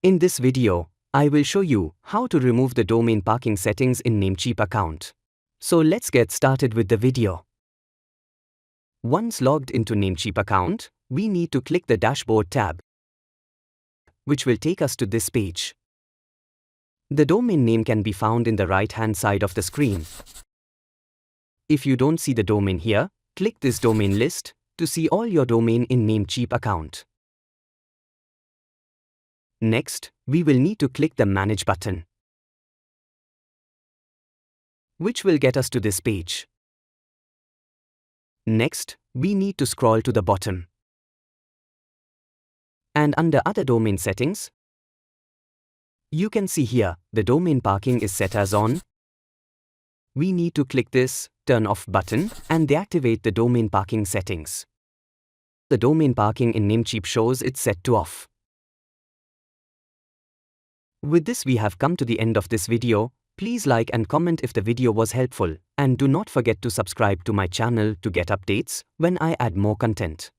In this video, I will show you how to remove the domain parking settings in Namecheap account. So let's get started with the video. Once logged into Namecheap account, we need to click the Dashboard tab, which will take us to this page. The domain name can be found in the right-hand side of the screen. If you don't see the domain here, click this domain list to see all your domain in Namecheap account. Next, we will need to click the Manage button, which will get us to this page. Next, we need to scroll to the bottom. And under Other Domain Settings, you can see here, the domain parking is set as on. We need to click this Turn Off button and deactivate the domain parking settings. The domain parking in Namecheap shows it's set to off. With this, we have come to the end of this video. Please like and comment if the video was helpful, and do not forget to subscribe to my channel to get updates when I add more content.